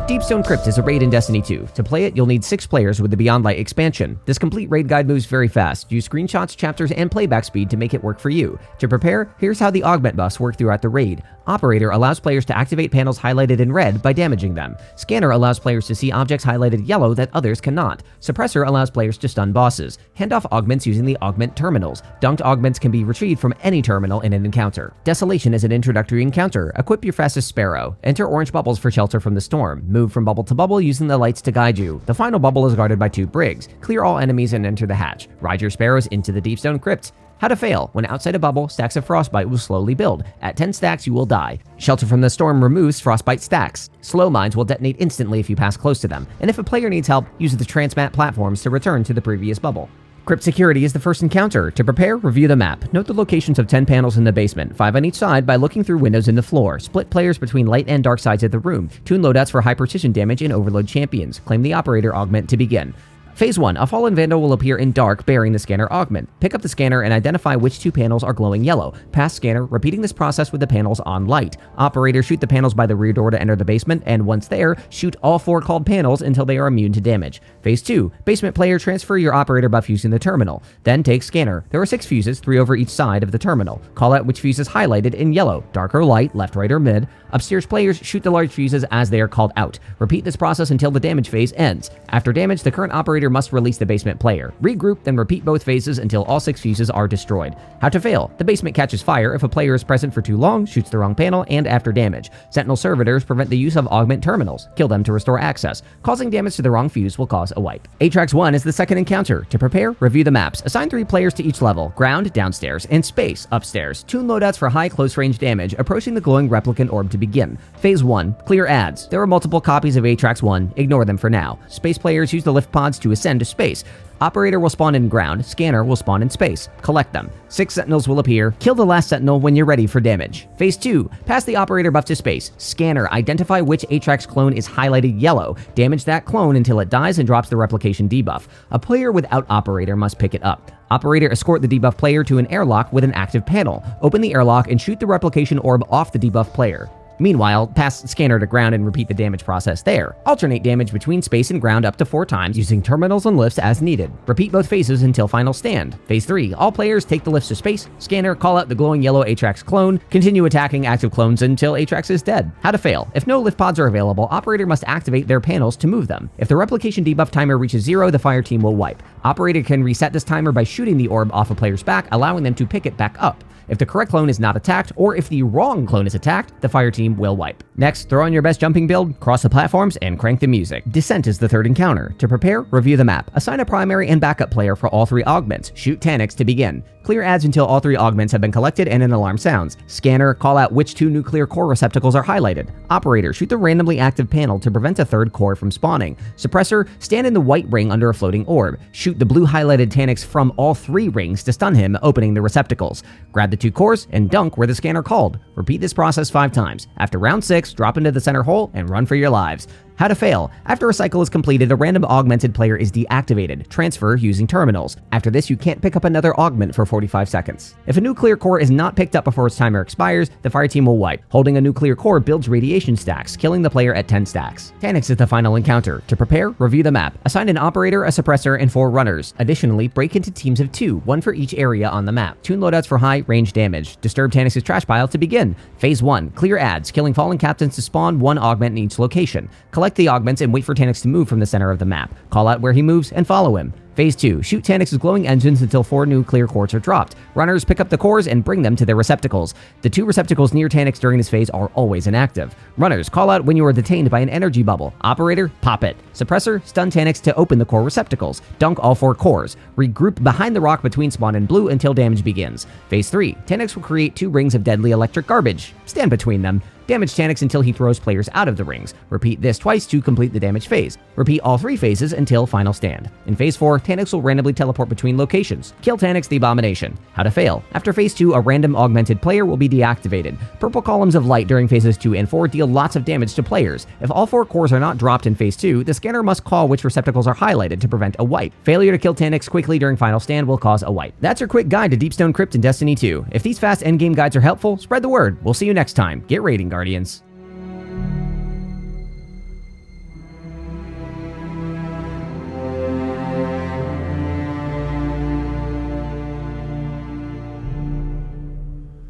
Deepstone Crypt is a raid in Destiny 2. To play it, you'll need 6 players with the Beyond Light expansion. This complete raid guide moves very fast. Use screenshots, chapters, and playback speed to make it work for you. To prepare, here's how the augment buffs work throughout the raid. Operator allows players to activate panels highlighted in red by damaging them. Scanner allows players to see objects highlighted yellow that others cannot. Suppressor allows players to stun bosses. Handoff augments using the augment terminals. Dunked augments can be retrieved from any terminal in an encounter. Desolation is an introductory encounter. Equip your fastest sparrow. Enter orange bubbles for shelter from the storm. Move from bubble to bubble using the lights to guide you. The final bubble is guarded by 2 brigs. Clear all enemies and enter the hatch. Ride your sparrows into the Deepstone Crypt. How to fail. When outside a bubble, stacks of frostbite will slowly build. At 10 stacks, you will die. Shelter from the storm removes frostbite stacks. Slow mines will detonate instantly if you pass close to them. And if a player needs help, use the transmat platforms to return to the previous bubble. Crypt security is the first encounter. To prepare, review the map. Note the locations of 10 panels in the basement, 5 on each side by looking through windows in the floor. Split players between light and dark sides of the room. Tune loadouts for high precision damage and overload champions. Claim the operator augment to begin. Phase 1. A fallen vandal will appear in dark, bearing the scanner augment. Pick up the scanner and identify which 2 panels are glowing yellow. Pass scanner, repeating this process with the panels on light. Operator, shoot the panels by the rear door to enter the basement, and once there, shoot all 4 called panels until they are immune to damage. Phase 2. Basement player, transfer your operator buff using the terminal. Then take scanner. There are 6 fuses, 3 over each side of the terminal. Call out which fuse is highlighted in yellow, dark or light, left, right, or mid. Upstairs players, shoot the large fuses as they are called out. Repeat this process until the damage phase ends. After damage, the current operator must release the basement player. Regroup, then repeat both phases until all 6 fuses are destroyed. How to fail. The basement catches fire if a player is present for too long, shoots the wrong panel, and after damage. Sentinel servitors prevent the use of augment terminals. Kill them to restore access. Causing damage to the wrong fuse will cause a wipe. Atrax 1 is the second encounter. To prepare, review the maps. Assign 3 players to each level. Ground, downstairs, and space, upstairs. Tune loadouts for high close range damage, approaching the glowing replicant orb to begin. Phase 1. Clear ads. There are multiple copies of Atrax 1. Ignore them for now. Space players use the lift pods to ascend to space. Operator will spawn in ground, scanner will spawn in space. Collect them. 6 sentinels will appear. Kill the last sentinel when you're ready for damage. Phase 2. Pass the operator buff to space. Scanner, identify which Atrax clone is highlighted yellow. Damage that clone until it dies and drops the replication debuff. A player without operator must pick it up. Operator, escort the debuff player to an airlock with an active panel. Open the airlock and shoot the replication orb off the debuff player. Meanwhile, pass scanner to ground and repeat the damage process there. Alternate damage between space and ground up to 4 times using terminals and lifts as needed. Repeat both phases until final stand. Phase 3. All players take the lifts to space. Scanner, call out the glowing yellow Atrax clone. Continue attacking active clones until Atrax is dead. How to fail. If no lift pods are available, operator must activate their panels to move them. If the replication debuff timer reaches 0, the fire team will wipe. Operator can reset this timer by shooting the orb off a player's back, allowing them to pick it back up. If the correct clone is not attacked, or if the wrong clone is attacked, the fire team will wipe. Next, throw on your best jumping build, cross the platforms, and crank the music. Descent is the third encounter. To prepare, review the map. Assign a primary and backup player for all 3 augments. Shoot Taniks to begin. Clear ads until all 3 augments have been collected and an alarm sounds. Scanner, call out which 2 nuclear core receptacles are highlighted. Operator, shoot the randomly active panel to prevent a 3rd core from spawning. Suppressor, stand in the white ring under a floating orb. Shoot the blue highlighted Taniks from all 3 rings to stun him, opening the receptacles. Grab the 2 cores and dunk where the scanner called. Repeat this process 5 times. After round 6, drop into the center hole and run for your lives. How to fail. After a cycle is completed, a random augmented player is deactivated. Transfer using terminals. After this, you can't pick up another augment for 45 seconds. If a nuclear core is not picked up before its timer expires, the fire team will wipe. Holding a nuclear core builds radiation stacks, killing the player at 10 stacks. Taniks is the final encounter. To prepare, review the map. Assign an operator, a suppressor, and 4 runners. Additionally, break into teams of 2, 1 for each area on the map. Tune loadouts for high range damage. Disturb Taniks' trash pile to begin. Phase 1. Clear ads, killing fallen captains to spawn 1 augment in each location. Collect the augments and wait for Taniks to move from the center of the map. Call out where he moves and follow him. Phase 2. Shoot Taniks' glowing engines until 4 nuclear cores are dropped. Runners pick up the cores and bring them to their receptacles. The 2 receptacles near Taniks during this phase are always inactive. Runners, call out when you are detained by an energy bubble. Operator, pop it. Suppressor, stun Taniks to open the core receptacles. Dunk all 4 cores. Regroup behind the rock between spawn and blue until damage begins. Phase 3. Taniks will create 2 rings of deadly electric garbage. Stand between them. Damage Taniks until he throws players out of the rings. Repeat this twice to complete the damage phase. Repeat all 3 phases until final stand. In phase 4, Taniks will randomly teleport between locations. Kill Taniks the Abomination. How to fail. After phase 2, a random augmented player will be deactivated. Purple columns of light during phases 2 and 4 deal lots of damage to players. If all 4 cores are not dropped in phase 2, the scanner must call which receptacles are highlighted to prevent a wipe. Failure to kill Taniks quickly during final stand will cause a wipe. That's your quick guide to Deepstone Crypt in Destiny 2. If these fast endgame guides are helpful, spread the word. We'll see you next time. Get raiding, Guardians.